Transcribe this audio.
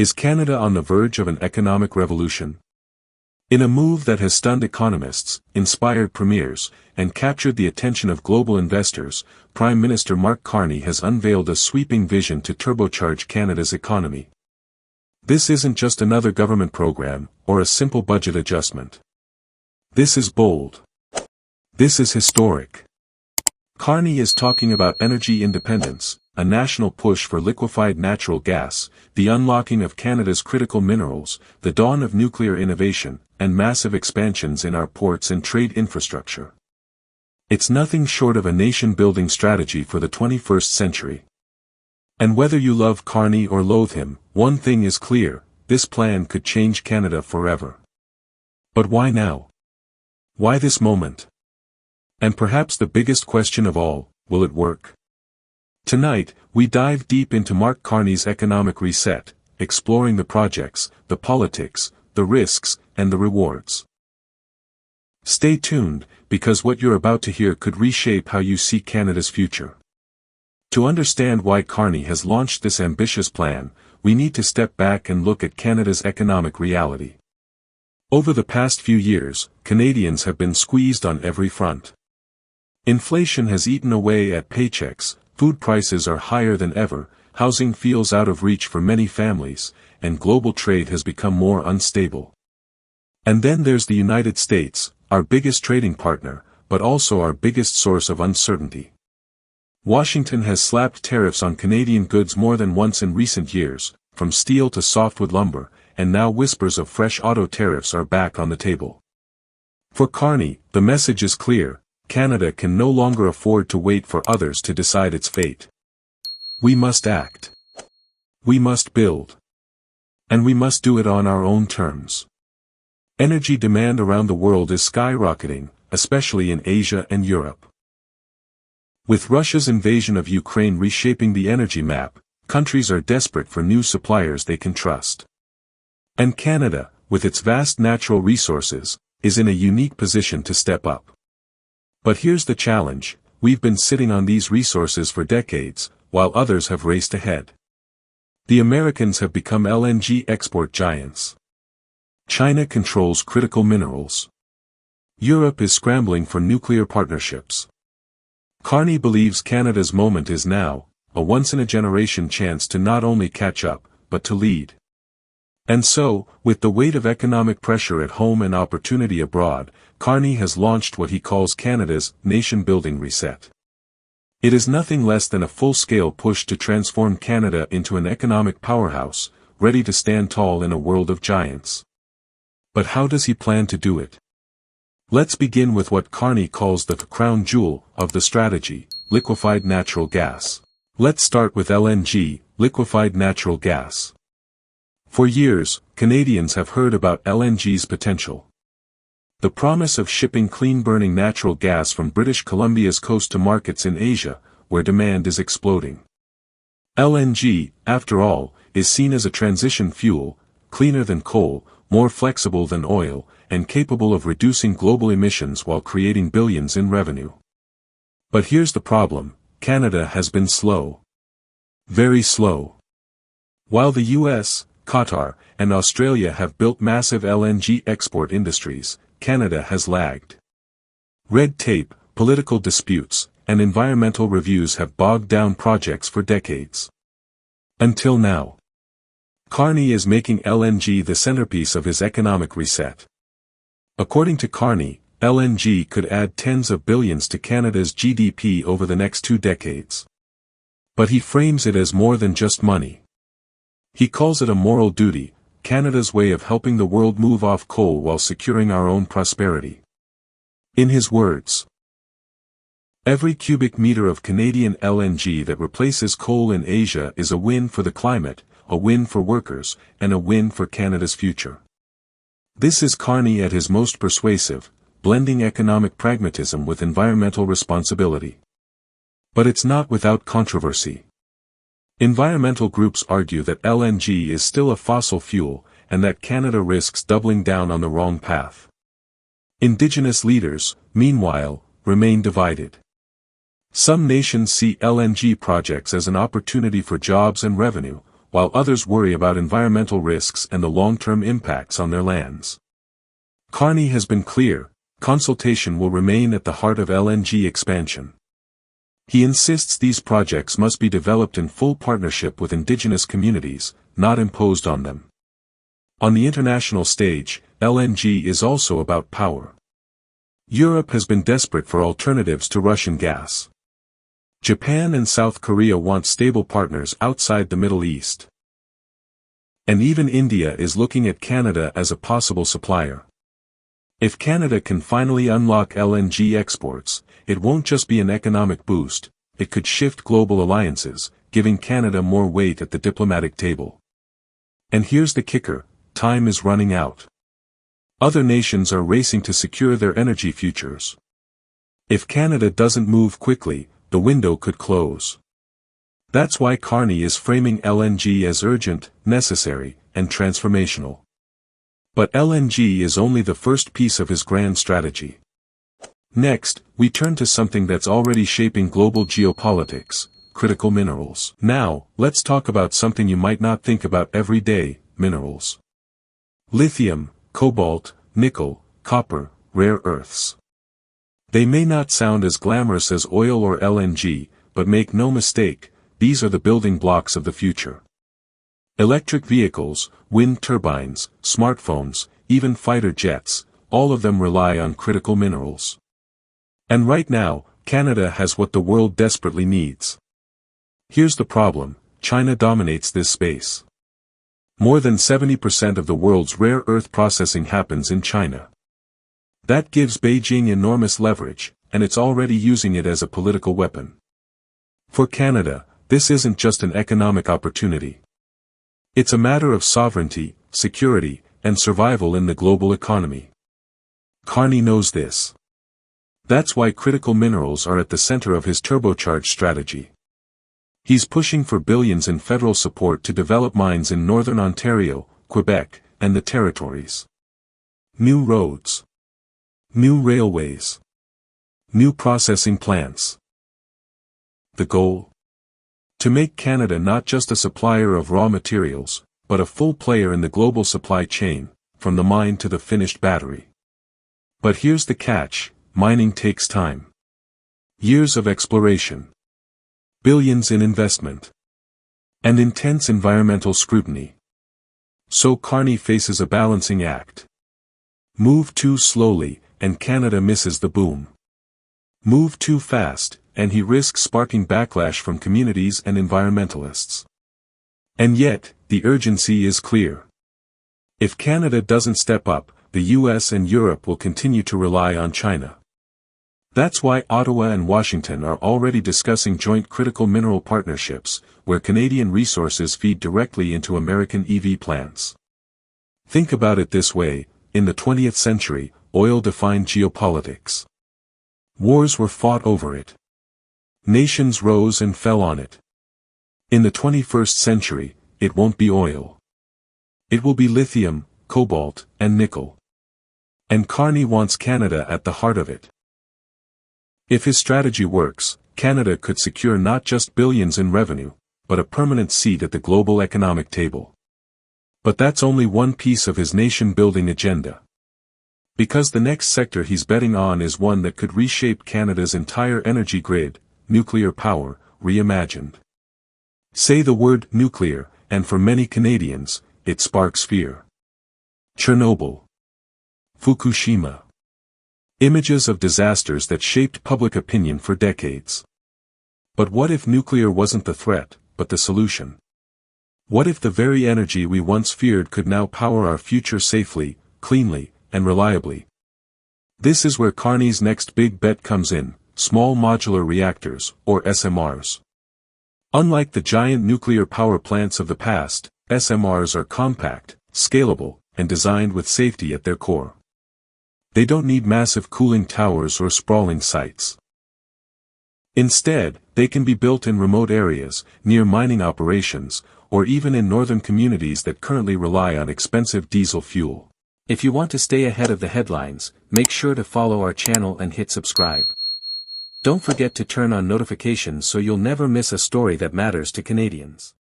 Is Canada on the verge of an economic revolution? In a move that has stunned economists, inspired premiers, and captured the attention of global investors, Prime Minister Mark Carney has unveiled a sweeping vision to turbocharge Canada's economy. This isn't just another government program, or a simple budget adjustment. This is bold. This is historic. Carney is talking about energy independence, a national push for liquefied natural gas, the unlocking of Canada's critical minerals, the dawn of nuclear innovation, and massive expansions in our ports and trade infrastructure. It's nothing short of a nation-building strategy for the 21st century. And whether you love Carney or loathe him, one thing is clear: this plan could change Canada forever. But why now? Why this moment? And perhaps the biggest question of all, will it work? Tonight, we dive deep into Mark Carney's economic reset, exploring the projects, the politics, the risks, and the rewards. Stay tuned, because what you're about to hear could reshape how you see Canada's future. To understand why Carney has launched this ambitious plan, we need to step back and look at Canada's economic reality. Over the past few years, Canadians have been squeezed on every front. Inflation has eaten away at paychecks, food prices are higher than ever, housing feels out of reach for many families, and global trade has become more unstable. And then there's the United States, our biggest trading partner, but also our biggest source of uncertainty. Washington has slapped tariffs on Canadian goods more than once in recent years, from steel to softwood lumber, and now whispers of fresh auto tariffs are back on the table. For Carney, the message is clear: Canada can no longer afford to wait for others to decide its fate. We must act. We must build. And we must do it on our own terms. Energy demand around the world is skyrocketing, especially in Asia and Europe. With Russia's invasion of Ukraine reshaping the energy map, countries are desperate for new suppliers they can trust. And Canada, with its vast natural resources, is in a unique position to step up. But here's the challenge: we've been sitting on these resources for decades, while others have raced ahead. The Americans have become LNG export giants. China controls critical minerals. Europe is scrambling for nuclear partnerships. Carney believes Canada's moment is now, a once-in-a-generation chance to not only catch up, but to lead. And so, with the weight of economic pressure at home and opportunity abroad, Carney has launched what he calls Canada's nation-building reset. It is nothing less than a full-scale push to transform Canada into an economic powerhouse, ready to stand tall in a world of giants. But how does he plan to do it? Let's begin with what Carney calls the crown jewel of the strategy: liquefied natural gas. Let's start with LNG, liquefied natural gas. For years, Canadians have heard about LNG's potential. The promise of shipping clean-burning natural gas from British Columbia's coast to markets in Asia, where demand is exploding. LNG, after all, is seen as a transition fuel, cleaner than coal, more flexible than oil, and capable of reducing global emissions while creating billions in revenue. But here's the problem: Canada has been slow. Very slow. While the US, Qatar, and Australia have built massive LNG export industries, Canada has lagged. Red tape, political disputes, and environmental reviews have bogged down projects for decades. Until now. Carney is making LNG the centerpiece of his economic reset. According to Carney, LNG could add tens of billions to Canada's GDP over the next 2 decades. But he frames it as more than just money. He calls it a moral duty, Canada's way of helping the world move off coal while securing our own prosperity. In his words, every cubic meter of Canadian LNG that replaces coal in Asia is a win for the climate, a win for workers, and a win for Canada's future. This is Carney at his most persuasive, blending economic pragmatism with environmental responsibility. But it's not without controversy. Environmental groups argue that LNG is still a fossil fuel, and that Canada risks doubling down on the wrong path. Indigenous leaders, meanwhile, remain divided. Some nations see LNG projects as an opportunity for jobs and revenue, while others worry about environmental risks and the long-term impacts on their lands. Carney has been clear, consultation will remain at the heart of LNG expansion. He insists these projects must be developed in full partnership with indigenous communities, not imposed on them. On the international stage, LNG is also about power. Europe has been desperate for alternatives to Russian gas. Japan and South Korea want stable partners outside the Middle East. And even India is looking at Canada as a possible supplier. If Canada can finally unlock LNG exports, it won't just be an economic boost, it could shift global alliances, giving Canada more weight at the diplomatic table. And here's the kicker, time is running out. Other nations are racing to secure their energy futures. If Canada doesn't move quickly, the window could close. That's why Carney is framing LNG as urgent, necessary, and transformational. But LNG is only the first piece of his grand strategy. Next, we turn to something that's already shaping global geopolitics, critical minerals. Now, let's talk about something you might not think about every day, minerals. Lithium, cobalt, nickel, copper, rare earths. They may not sound as glamorous as oil or LNG, but make no mistake, these are the building blocks of the future. Electric vehicles, wind turbines, smartphones, even fighter jets, all of them rely on critical minerals. And right now, Canada has what the world desperately needs. Here's the problem, China dominates this space. More than 70% of the world's rare earth processing happens in China. That gives Beijing enormous leverage, and it's already using it as a political weapon. For Canada, this isn't just an economic opportunity. It's a matter of sovereignty, security, and survival in the global economy. Carney knows this. That's why critical minerals are at the center of his turbocharge strategy. He's pushing for billions in federal support to develop mines in northern Ontario, Quebec, and the territories. New roads. New railways. New processing plants. The goal? To make Canada not just a supplier of raw materials, but a full player in the global supply chain, from the mine to the finished battery. But here's the catch, mining takes time. Years of exploration. Billions in investment. And intense environmental scrutiny. So Carney faces a balancing act. Move too slowly, and Canada misses the boom. Move too fast, and he risks sparking backlash from communities and environmentalists. And yet, the urgency is clear. If Canada doesn't step up, the US and Europe will continue to rely on China. That's why Ottawa and Washington are already discussing joint critical mineral partnerships, where Canadian resources feed directly into American EV plants. Think about it this way, in the 20th century, oil defined geopolitics. Wars were fought over it. Nations rose and fell on it. In the 21st century, it won't be oil. It will be lithium, cobalt, and nickel. And Carney wants Canada at the heart of it. If his strategy works, Canada could secure not just billions in revenue, but a permanent seat at the global economic table. But that's only one piece of his nation-building agenda. Because the next sector he's betting on is one that could reshape Canada's entire energy grid, nuclear power, reimagined. Say the word nuclear, and for many Canadians, it sparks fear. Chernobyl. Fukushima. Images of disasters that shaped public opinion for decades. But what if nuclear wasn't the threat, but the solution? What if the very energy we once feared could now power our future safely, cleanly, and reliably? This is where Carney's next big bet comes in. Small Modular Reactors, or SMRs. Unlike the giant nuclear power plants of the past, SMRs are compact, scalable, and designed with safety at their core. They don't need massive cooling towers or sprawling sites. Instead, they can be built in remote areas, near mining operations, or even in northern communities that currently rely on expensive diesel fuel. If you want to stay ahead of the headlines, make sure to follow our channel and hit subscribe. Don't forget to turn on notifications so you'll never miss a story that matters to Canadians.